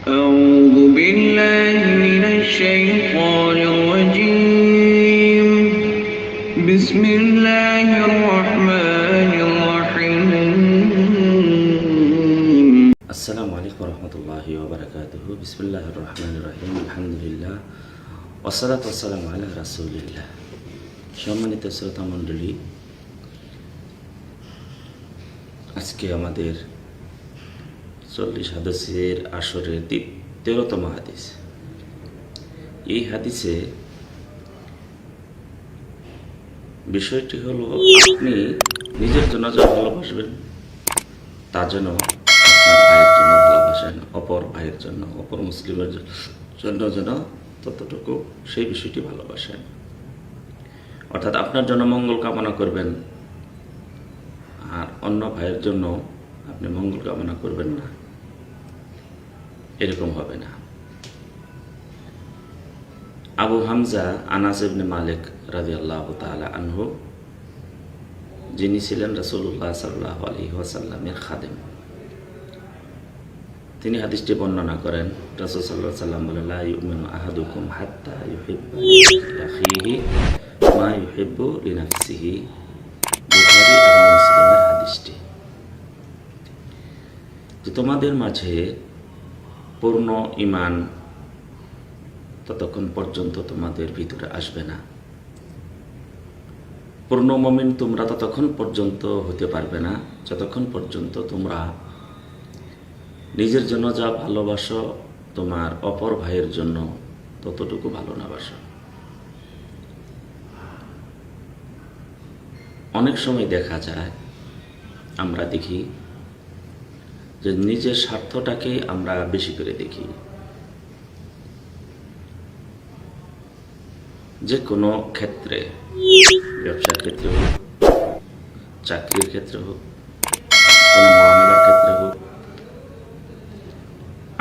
أعوذ بالله من الشيطان الرجيم بسم الله الرحمن الرحيم আসসালামু আলাইকুম রহমতুল্লাহি ওয়া বারাকাতুহু বিসমিল্লাহির রহমানির রহিম আলহামদুলিল্লাহ ওয়াসসালাতু ওয়াসসালামু আলা রাসূলিল্লাহ। সম্মানিত শ্রোতা মণ্ডলী, আজকে আমাদের 40 হাদিসের আসরের 13তম হাদিস। এই হাদিসে বিষয়টি হলো, আপনি নিজের জন্য যা ভালোবাসবেন তা যেন আপনার ভাইয়ের জন্য ভালোবাসেন, অপর ভাইয়ের জন্য, অপর মুসলিমের জন্য যেন ততটুকু সেই বিষয়টি ভালোবাসেন। অর্থাৎ আপনার জন্য মঙ্গল কামনা করবেন আর অন্য ভাইয়ের জন্য আপনি মঙ্গল কামনা করবেন না, এরকম হবে না। আবু হামজা আনাস ইবনে মালিক রাদিয়াল্লাহু তাআলা আনহু, যিনি ছিলেন রাসূলুল্লাহ সাল্লাল্লাহু আলাইহি ওয়াসাল্লামের খাদেম, তিনি হাদিসটি বর্ণনা করেন। রাসূল সাল্লাল্লাহু আলাইহি ওয়াসাল্লাম বলেন, লা ইউমিনু আহাদুকুম হাত্তা ইউহিব্বা লিআখিহি মা ইউহিব্বু লিনাফসিহি। বুখারী এবং মুসলিমের হাদিসটি, যে তোমাদের মাঝে পূর্ণ ঈমান ততক্ষণ পর্যন্ত তোমাদের ভিতরে আসবে না, পূর্ণ মুমিন তোমরা ততক্ষণ পর্যন্ত হতে পারবে না যতক্ষণ পর্যন্ত তোমরা নিজের জন্য যা ভালোবাসো তোমার অপর ভাইয়ের জন্য ততটুকু ভালো না বাসো। অনেক সময় দেখা যায়, আমরা দেখি যে নিজের স্বার্থটাকে আমরা বেশি করে দেখি। যে কোনো ক্ষেত্রে, ব্যবসার ক্ষেত্রে হোক, চাকরির ক্ষেত্রে হোক, কোনো মুআমালার ক্ষেত্রে হোক,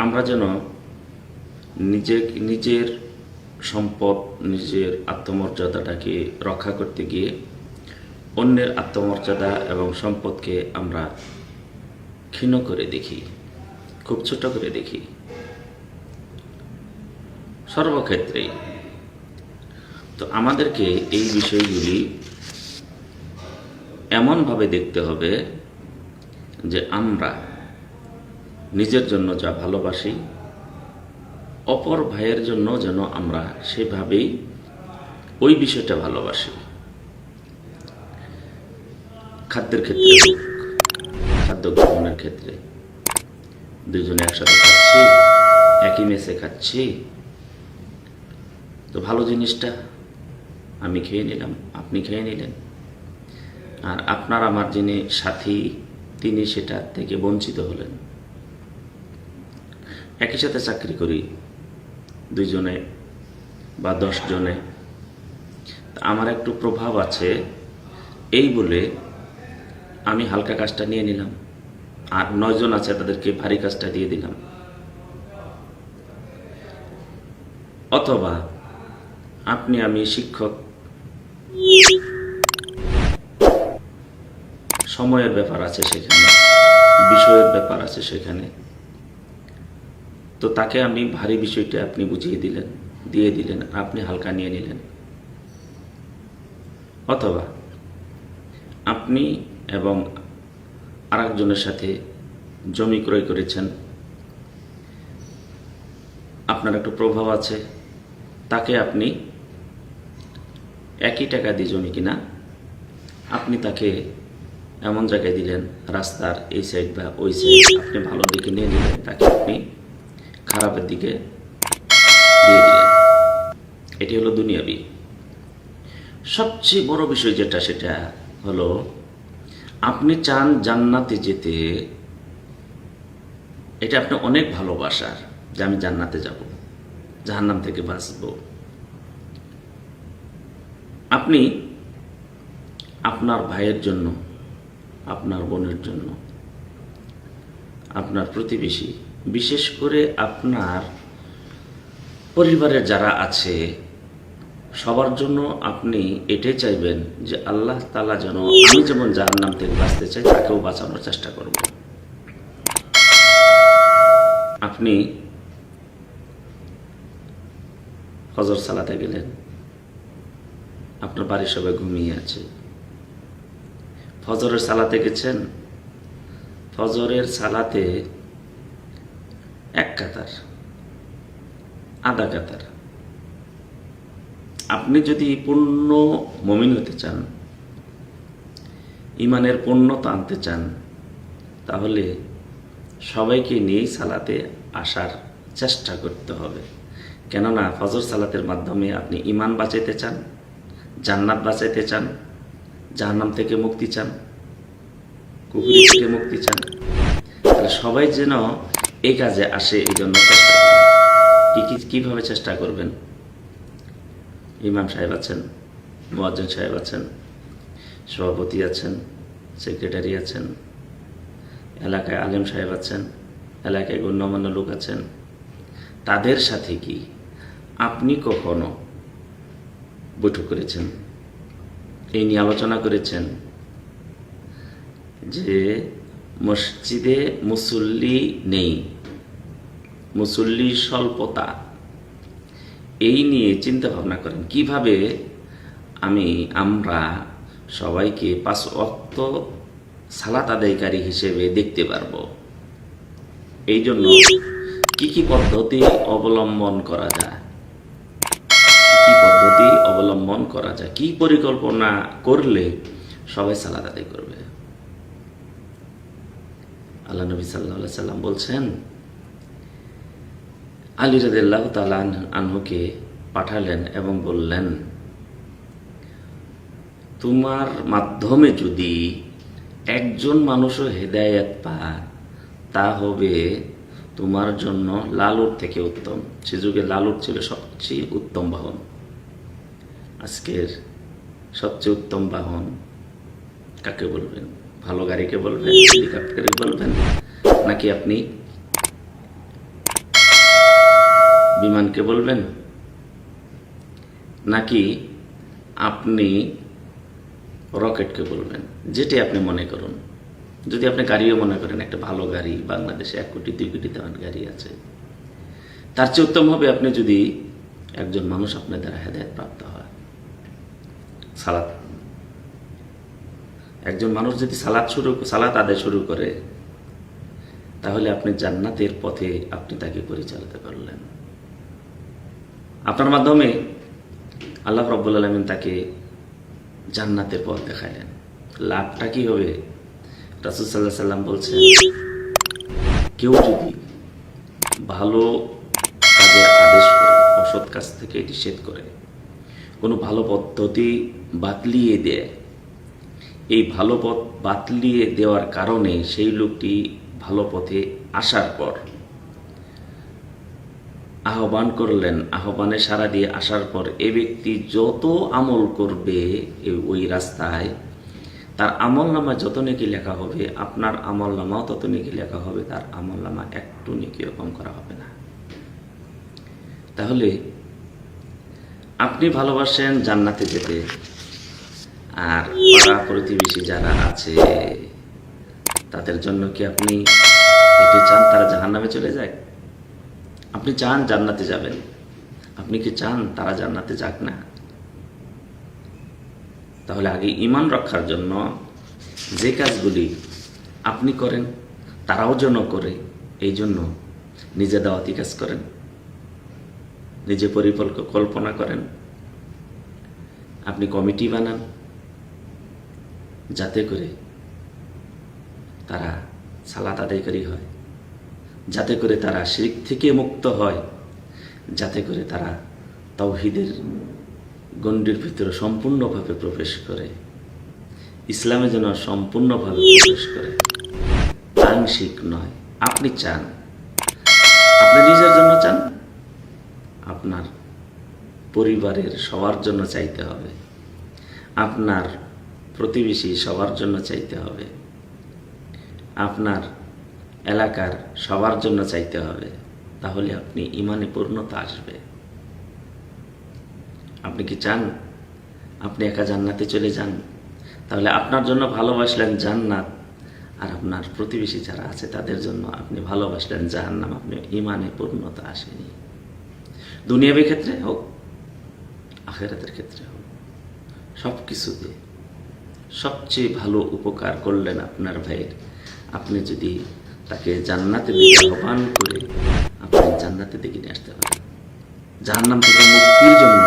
আমরা যেন নিজের সম্পদ, নিজের আত্মমর্যাদাটাকে রক্ষা করতে গিয়ে অন্যের আত্মমর্যাদা এবং সম্পদকে আমরা ক্ষীণ করে দেখি, খুব ছোট করে দেখি, সর্বক্ষেত্রেই। তো আমাদেরকে এই বিষয়গুলি এমনভাবে দেখতে হবে যে আমরা নিজের জন্য যা ভালোবাসি অপর ভাইয়ের জন্য যেন আমরা সেভাবেই ওই বিষয়টা ভালোবাসি। খাদ্যের ক্ষেত্রে হোক, খাদ্য গ্রহণের ক্ষেত্রে, দুজনে একসাথে খাচ্ছি, একই মেসে খাচ্ছি, তো ভালো জিনিসটা আমি খেয়ে নিলাম, আপনি খেয়ে নিলেন, আর আপনার আমার যিনি সাথী তিনি সেটা থেকে বঞ্চিত হলেন। একই সাথে চাকরি করি, 2 জনে বা 10 জনে, আমার একটু প্রভাব আছে এই বলে আমি হালকা কাজটা নিয়ে নিলাম, আর 9 জন আছে তাদেরকে ভারী কাজটা দিয়ে দিলাম। অথবা আপনি আমি শিক্ষক, সময়ের ব্যাপার আছে সেখানে, বিষয়ের ব্যাপার আছে সেখানে, তো তাকে আমি ভারী বিষয়টা আপনি বুঝিয়ে দিলেন, দিয়ে দিলেন, আপনি হালকা নিয়ে নিলেন। অথবা আপনি এবং আরেকজনের সাথে জমি ক্রয় করেছেন, আপনার একটু প্রভাব আছে, তাকে আপনি একই টাকা দিয়ে জমি কিনা, আপনি তাকে এমন জায়গায় দিলেন, রাস্তার এই সাইড বা ওই সাইড, আপনি ভালো দিকে নিয়ে নিলেন, তাকে আপনি খারাপের দিকে দিয়ে দিলেন। এটি হলো দুনিয়াবি। সবচেয়ে বড় বিষয় যেটা, সেটা হলো আপনি চান জান্নাতে যেতে, এটা আপনি অনেক ভালোবাসার, যে আমি জান্নাতে যাব, জাহান্নাম থেকে বাঁচব। আপনি আপনার ভাইয়ের জন্য, আপনার বোনের জন্য, আপনার প্রতিবেশী, বিশেষ করে আপনার পরিবারের যারা আছে সবার জন্য আপনি এটাই চাইবেন যে আল্লাহ তাআলা যেন আমি যেমন জাহান্নাম থেকে বাঁচতে চাই তাকেও বাঁচানোর চেষ্টা করব। আপনি ফজর সালাতে গেলেন, আপনার বাড়ির সবাই ঘুমিয়ে আছে। ফজরের সালাতে গেছেন, ফজরের সালাতে এক কাতার, আধা কাতার। আপনি যদি পূর্ণ মুমিন হতে চান, ইমানের পূর্ণতা আনতে চান, তাহলে সবাইকে নিয়েই সালাতে আসার চেষ্টা করতে হবে। কেননা ফজর সালাতের মাধ্যমে আপনি ইমান বাঁচাইতে চান, জান্নাত বাঁচাইতে চান, জাহান্নাম থেকে মুক্তি চান, কুফরি থেকে মুক্তি চান। তাহলে সবাই যেন এই কাজে আসে, এই জন্য চেষ্টা করবেন। কীভাবে চেষ্টা করবেন? ইমাম সাহেব আছেন, মুয়াজ্জিন সাহেব আছেন, সভাপতি আছেন, সেক্রেটারি আছেন, এলাকায় আলেম সাহেব আছেন, এলাকায় গণ্যমান্য লোক আছেন। তাদের সাথে কি আপনি কখনো বৈঠক করেছেন, এই নিয়ে আলোচনা করেছেন যে মসজিদে মুসল্লি নেই, মুসল্লি স্বল্পতা, এই নিয়ে চিন্তা ভাবনা করেন কিভাবে আমরা সবাইকে 5 ওয়াক্ত সালাত আদায়কারী হিসেবে দেখতে পারবো। এই জন্য কি পদ্ধতি অবলম্বন করা যায়, কি পরিকল্পনা করলে সবাই সালাত আদায় করবে। আল্লাহ নবী সাল্লাল্লাহু আলাইহি সাল্লাম বলছেন, আলী রাদিয়াল্লাহু তাআলা আনহুকে পাঠালেন এবং বললেন, তোমার মাধ্যমে যদি একজন মানুষও হেদায়েত পায়, তা হবে তোমার জন্য লালুর থেকে উত্তম। সে যুগে লালুর ছিল সবচেয়ে উত্তম বাহন। আজকের সবচেয়ে উত্তম বাহন কাকে বলবেন? ভালো গাড়িকে বলবেন, হেলিকপ্টারকে বলবেন, নাকি আপনি বিমানকে বলবেন, নাকি আপনি রকেটকে বলবেন? যেটি আপনি মনে করুন। যদি আপনি গাড়িও মনে করেন, একটা ভালো গাড়ি, বাংলাদেশে 1 কোটি 2 কোটি দামের গাড়ি আছে, তার চেয়ে উত্তম হবে আপনি যদি একজন মানুষ আপনার দ্বারা হেদায়েত প্রাপ্ত হয়। সালাত, একজন মানুষ যদি সালাত আদায় শুরু করে, তাহলে আপনি জান্নাতের পথে আপনি তাকে পরিচালিত করলেন। আপনার মাধ্যমে আল্লাহ রাব্বুল আলামিন তাকে জান্নাতের পথ দেখালেন। লাভটা কি হবে? রাসূল সাল্লাল্লাহু আলাইহি সাল্লাম বলছেন, কেউ যদি ভালো কাজের আদেশ করে, অসৎ কাজ থেকে নিষেধ করে, কোনো ভালো পদ্ধতি বাতলিয়ে দেয়, এই ভালো পথ বাতলিয়ে দেওয়ার কারণে সেই লোকটি ভালো পথে আসার পর আহ্বান করলেন, আহ্বানে সাড়া দিয়ে আসার পর এ ব্যক্তি যত আমল করবে ওই রাস্তায়, তার আমল নামা যত নেকি লেখা হবে, আপনার আমল নামাও তত নেকি লেখা হবে, তার আমল নামা একটু নেকিও কম করা হবে না। তাহলে আপনি ভালোবাসেন জান্নাতে যেতে, আর পাড়া প্রতিবেশী যারা আছে তাদের জন্য কি আপনি এটি চান তারা জাহান্নামে চলে যায়? আপনি চান জান্নাতে যাবেন, আপনি কি চান তারা জান্নাতে যাক না? তাহলে আগে ঈমান রক্ষার জন্য যে কাজগুলি আপনি করেন তারাও যেন করে, এই জন্য নিজে দাওয়াতি কাজ করেন, নিজে পরিকল্পনা করেন, আপনি কমিটি বানান, যাতে করে তারা সালাত আদায়কারী হয়, যাতে করে তারা শিরক থেকে মুক্ত হয়, যাতে করে তারা তাওহীদের গণ্ডির ভিতরে সম্পূর্ণভাবে প্রবেশ করে, ইসলামে যেন সম্পূর্ণভাবে প্রবেশ করে, আংশিক নয়। আপনি চান, আপনি নিজের জন্য চান, আপনার পরিবারের সবার জন্য চাইতে হবে, আপনার প্রতিবেশী সবার জন্য চাইতে হবে, আপনার এলাকার সবার জন্য চাইতে হবে। তাহলে আপনি ঈমানে পূর্ণতা আসবে। আপনি কি চান আপনি একা জান্নাতে চলে যান? তাহলে আপনার জন্য ভালোবাসলেন জান্নাত, আর আপনার প্রতিবেশী যারা আছে তাদের জন্য আপনি ভালোবাসলেন জাহান্নাম। আপনি ঈমানে পূর্ণতা আসেনি। দুনিয়াবী ক্ষেত্রে হোক, আখিরাতের ক্ষেত্রে হোক, সব কিছুতে সবচেয়ে ভালো উপকার করলেন আপনার ভাইয়ের। আপনি যদি তাকে জান্নাতে দিকে আহ্বান করে আপনি জান্নাতে দিকে নিয়ে আসতে পারেন, জাহান্নাম থেকে মুক্তির জন্য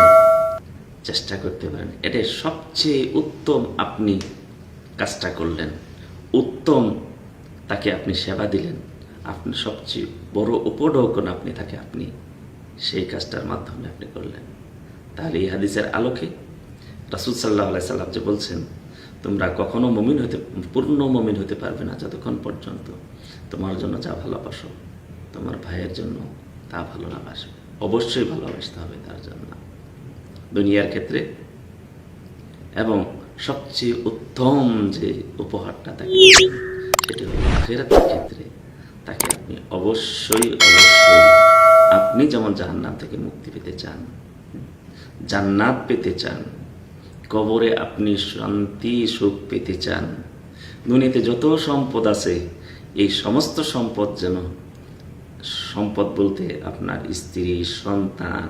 চেষ্টা করতে পারেন, এটাই সবচেয়ে উত্তম আপনি কাজটা করলেন, উত্তম তাকে আপনি সেবা দিলেন, আপনি সবচেয়ে বড় উপঢৌকন আপনি তাকে আপনি সেই কাজটার মাধ্যমে আপনি করলেন। তাহলে এই হাদিসের আলোকে রাসূল সাল্লাল্লাহু আলাইহি সাল্লাম যে বলছেন, তোমরা কখনো পূর্ণ মুমিন হতে পারবে না যতক্ষণ পর্যন্ত তোমার জন্য যা ভালোবাসো তোমার ভাইয়ের জন্য তা ভালো না বাসবে। অবশ্যই ভালোবাসতে হবে তার জন্য দুনিয়ার ক্ষেত্রে, এবং সবচেয়ে উত্তম যে উপহারটা তাকে দিবেন সেটি হল আখিরাতের ক্ষেত্রে। তাকে আপনি অবশ্যই আপনি যেমন জাহান্নাম থেকে মুক্তি পেতে চান, জান্নাত পেতে চান, কবরে আপনি শান্তি সুখ পেতে চান, দুনিয়াতে যত সম্পদ আছে এই সমস্ত সম্পদ যেন, সম্পদ বলতে আপনার স্ত্রী, সন্তান,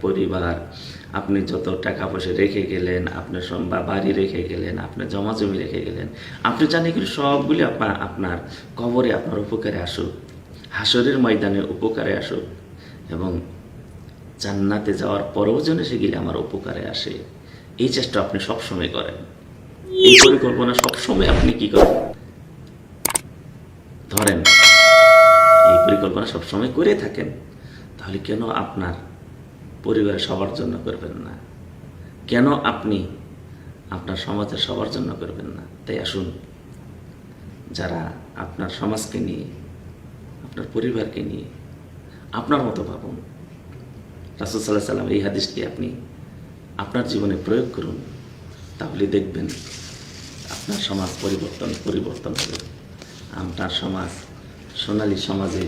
পরিবার, আপনি যত টাকা পয়সা রেখে গেলেন, আপনার বাড়ি রেখে গেলেন, আপনার জমা জমি রেখে গেলেন, আপনি জানেন এগুলি সবগুলি আপনার কবরে আপনার উপকারে আসুক, হাসরের ময়দানে উপকারে আসুক, এবং জান্নাতে যাওয়ার পরেও যেন সেগুলি আমার উপকারে আসে। এই চেষ্টা আপনি সবসময় করেন, এই পরিকল্পনা সবসময় আপনি কি করেন ধরেন, এই পরিকল্পনা সবসময় করে থাকেন, তাহলে কেন আপনার পরিবারের সবার জন্য করবেন না? কেন আপনি আপনার সমাজের সবার জন্য করবেন না? তাই আসুন, যারা আপনার সমাজকে নিয়ে, আপনার পরিবারকে নিয়ে আপনার মতো ভাবুন। রাসূল সাল্লাল্লাহু আলাইহি সাল্লাম এই হাদিসটি আপনি আপনার জীবনে প্রয়োগ করুন, তাহলে দেখবেন আপনার সমাজ পরিবর্তন হবে, আপনার সমাজ সোনালী সমাজে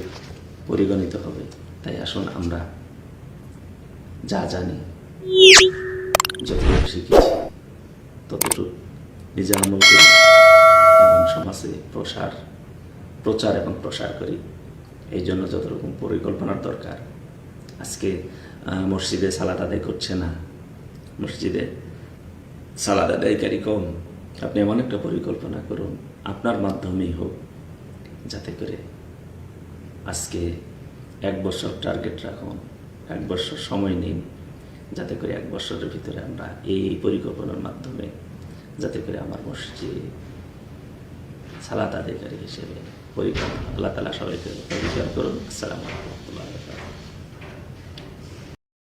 পরিগণিত হবে। তাই আসুন, আমরা যা জানি, যতটুকু শিখেছি ততটুকু নিজে আমল করি এবং সমাজে প্রচার এবং প্রসার করি। এই জন্য যত রকম পরিকল্পনার দরকার। আজকে মসজিদে সালাত আদায় করছে না, মসজিদে সালাত আদায়কারী কম, আপনি এমন একটা পরিকল্পনা করুন আপনার মাধ্যমেই হোক, যাতে করে আজকে 1 বছর টার্গেট রাখুন, 1 বছর সময় নিন, যাতে করে 1 বছরের ভিতরে আমরা এই পরিকল্পনার মাধ্যমে যাতে করে আমার মসজিদে সালাত আদায়কারী হিসেবে পরিকল্পনা। আল্লাহ তাআলা সবাইকে করুন। আসসালামু আলাইকুম।